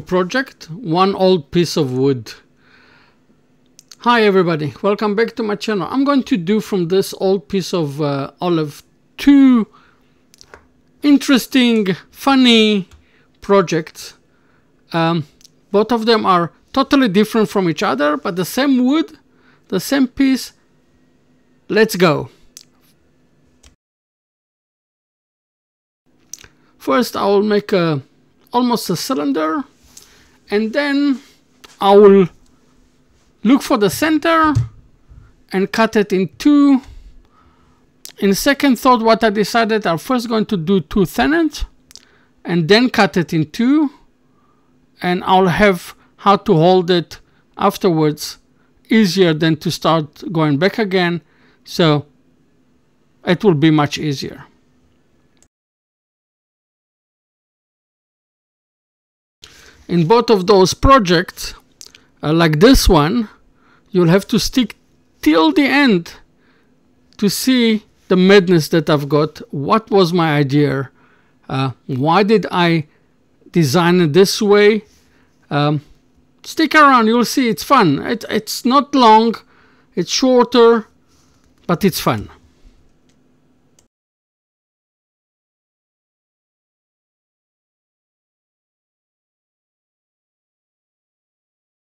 new project, one old piece of wood. Hi everybody, welcome back to my channel. I'm going to do from this old piece of olive two interesting, funny projects. Both of them are totally different from each other, but the same wood, the same piece. Let's go. First I will make almost a cylinder, and then I will look for the center and cut it in two. In second thought, what I decided, I'm first going to do two tenons and then cut it in two, and I'll have how to hold it afterwards easier than to start going back again, so it will be much easier. In both of those projects, like this one, you'll have to stick till the end to see the madness that I've got. What was my idea? Why did I design it this way? Stick around, you'll see it's fun. It's not long, it's shorter, but it's fun.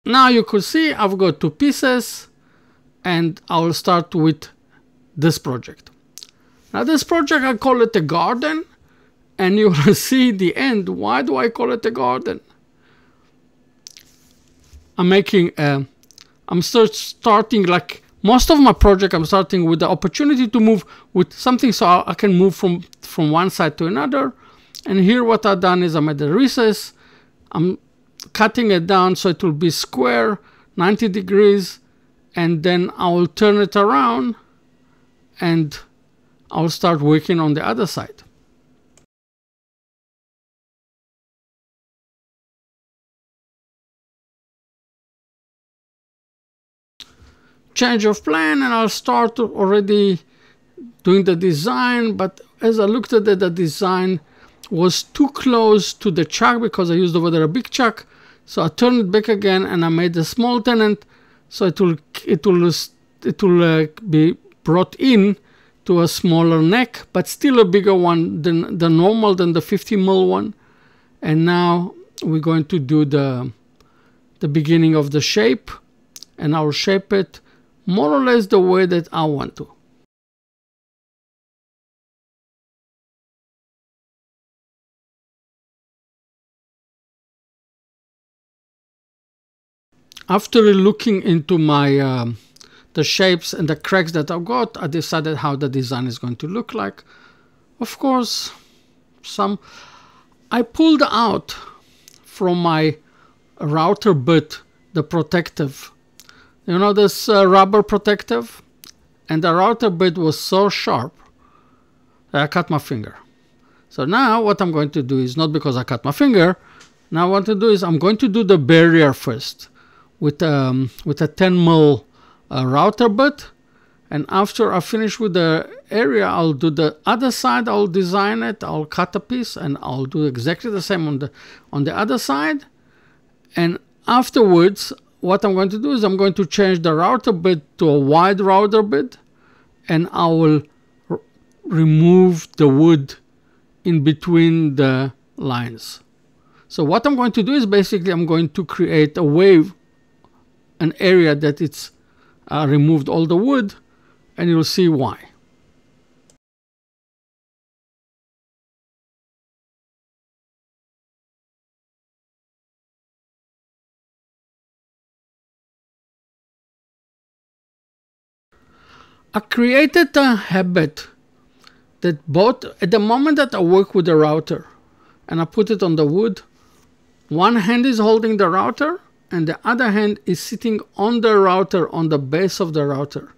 Now you could see I've got two pieces, and I will start with this project. Now this project, I call it a garden, and you will see the end. Why do I call it a garden? I'm starting like most of my project, I'm starting with the opportunity to move with something so I can move from one side to another. And here what I've done is I made a recess. I'm cutting it down so it will be square, 90 degrees, and then I will turn it around and I'll start working on the other side. Change of plan, and I'll start already doing the design, but as I looked at it, the design was too close to the chuck because I used over there a big chuck. So I turned it back again and I made a small tenon, so it will be brought in to a smaller neck, but still a bigger one than the normal, than the 50mm one. And now we're going to do the beginning of the shape, and I'll shape it more or less the way that I want to. After looking into my the shapes and the cracks that I've got, I decided how the design is going to look like. Of course, I pulled out from my router bit the protective. You know, this rubber protective? And the router bit was so sharp that I cut my finger. So now what I'm going to do is, not because I cut my finger, now what to do is I'm going to do the barrier first with a 10mm router bit, and after I finish with the area, I'll do the other side. I'll design it, I'll cut a piece, and I'll do exactly the same on the other side. And afterwards, what I'm going to do is I'm going to change the router bit to a wide router bit, and I will remove the wood in between the lines. So what I'm going to do is basically I'm going to create a wave, an area that it's removed all the wood, and you'll see why. I created a habit that at the moment that I work with the router and I put it on the wood, one hand is holding the router and the other hand is sitting on the router, on the base of the router.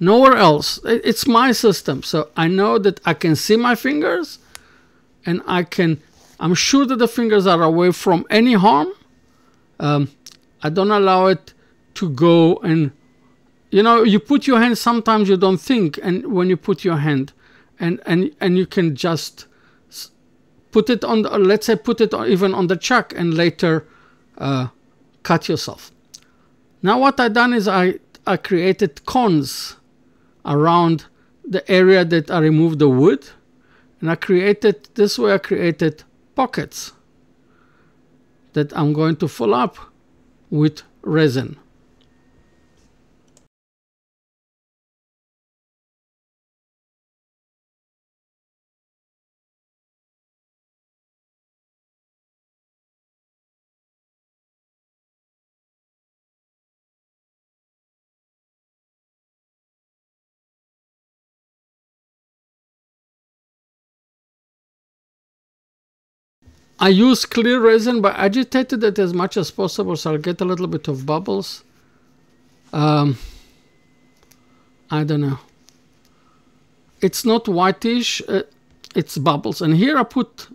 Nowhere else. It's my system, so I know that I can see my fingers, and I'm sure that the fingers are away from any harm. I don't allow it to go, and you know, you put your hand, sometimes you don't think, and when you put your hand, and you can just put it on, let's say put it even on the chuck, and later cut yourself. Now what I done is I created cones around the area that I removed the wood, and I created pockets that I'm going to fill up with resin. I use clear resin, but agitated it as much as possible, so I'll get a little bit of bubbles. I don't know. It's not whitish, it's bubbles. And here I put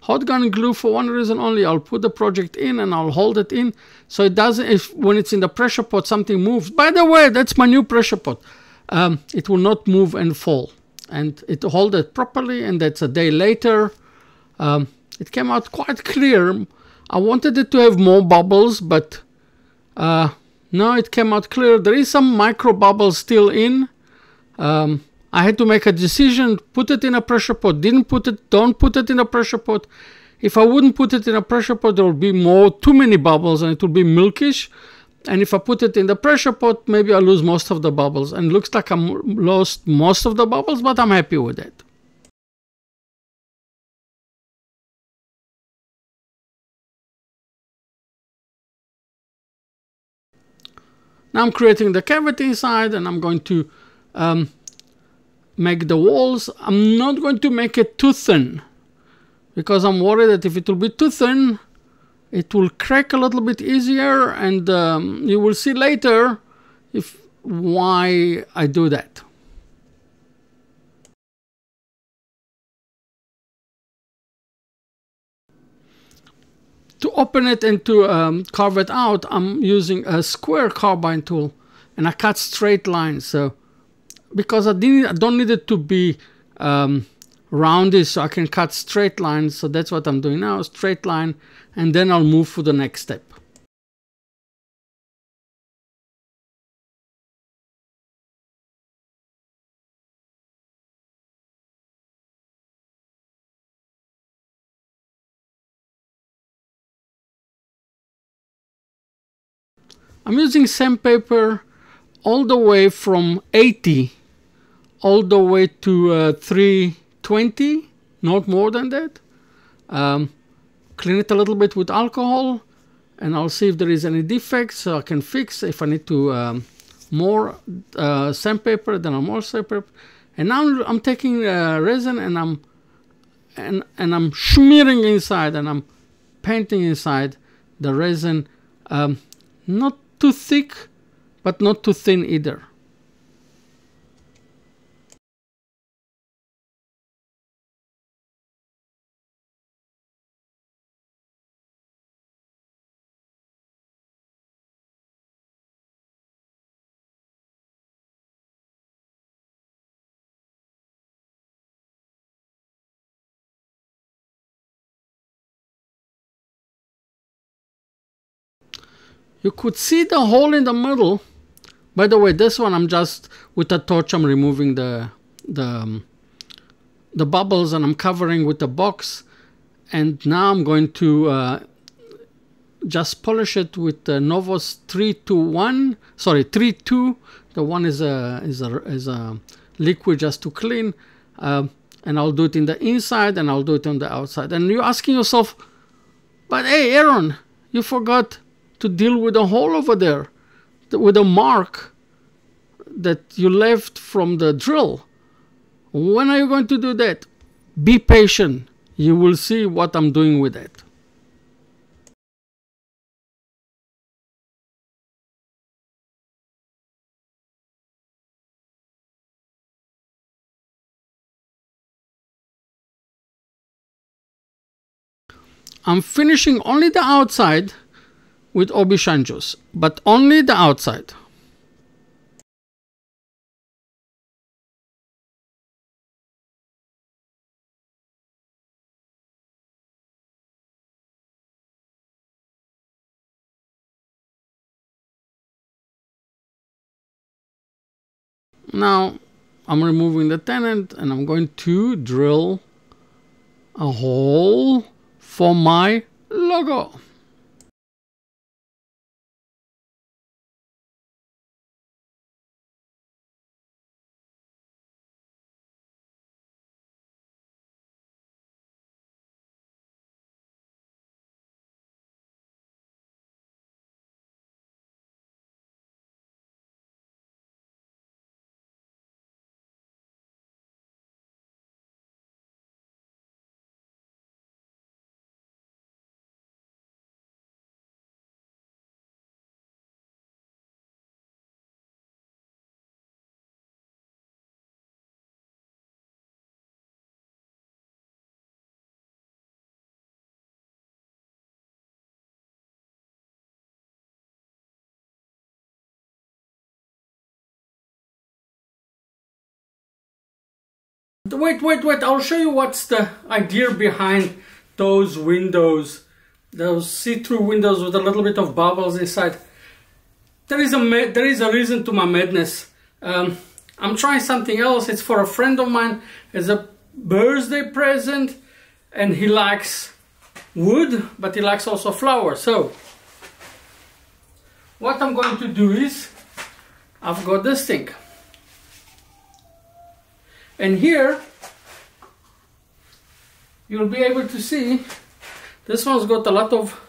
hot gun glue for one reason only. I'll put the project in and I'll hold it in, so it doesn't, when it's in the pressure pot, something moves. By the way, that's my new pressure pot. It will not move and fall. And it hold it properly, and that's a day later. It came out quite clear. I wanted it to have more bubbles, but no, it came out clear. There is some micro bubbles still in. I had to make a decision, put it in a pressure pot, don't put it in a pressure pot. If I wouldn't put it in a pressure pot, there would be too many bubbles and it would be milkish. And if I put it in the pressure pot, maybe I'll lose most of the bubbles. And it looks like I lost most of the bubbles, but I'm happy with it. Now I'm creating the cavity inside, and I'm going to make the walls. I'm not going to make it too thin, because I'm worried that if it will be too thin, it will crack a little bit easier, and you will see later why I do that. To open it and to carve it out, I'm using a square carbide tool, and I cut straight lines. So because I don't need it to be rounded, so I can cut straight lines. So that's what I'm doing now, straight line, and then I'll move for the next step. I'm using sandpaper all the way from 80 all the way to 320, not more than that. Clean it a little bit with alcohol, and I'll see if there is any defects, so I can fix. If I need to more sandpaper, then I'll more sandpaper. And now I'm taking resin, and I'm smearing inside, and I'm painting inside the resin. Not too thick, but not too thin either. You could see the hole in the middle. By the way, this one I'm just with a torch, I'm removing the bubbles, and I'm covering with the box. And now I'm going to just polish it with the Novus 321. Sorry, 32. The one is a liquid just to clean. And I'll do it in the inside, and I'll do it on the outside. And you're asking yourself, but hey, Ahron, you forgot to deal with the hole over there, with a mark that you left from the drill. When are you going to do that? Be patient. You will see what I'm doing with it. I'm finishing only the outside with Aubergine juice, but only the outside. now I'm removing the tenant and I'm going to drill a hole for my logo. Wait, I'll show you what's the idea behind those windows, those see-through windows with a little bit of bubbles inside. There is a reason to my madness. I'm trying something else. It's for a friend of mine as a birthday present, and he likes wood, but he likes also flowers. So what I'm going to do is, I've got this thing. And here, you'll be able to see, this one's got a lot of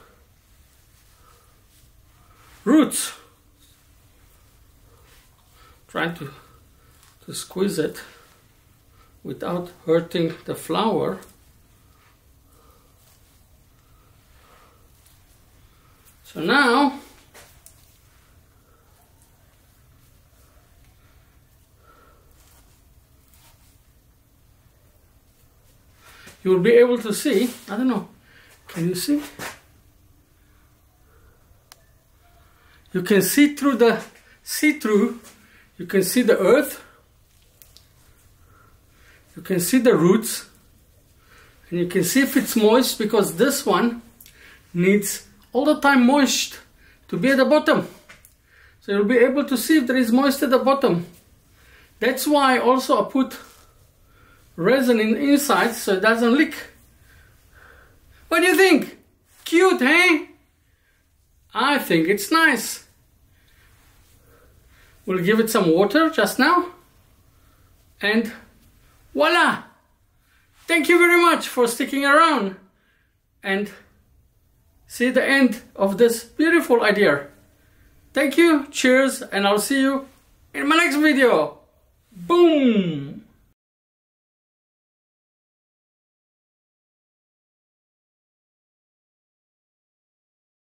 roots. Trying to squeeze it without hurting the flower. So now, you will be able to see, I don't know, can you see? You can see through the see-through, you can see the earth, you can see the roots, and you can see if it's moist, because this one needs all the time moist to be at the bottom. So you'll be able to see if there is moist at the bottom. That's why also I put resin inside so it doesn't leak. What do you think? Cute, eh? I think it's nice. We'll give it some water just now, and voila! Thank you very much for sticking around and see the end of this beautiful idea. Thank you, cheers, and I'll see you in my next video. Boom!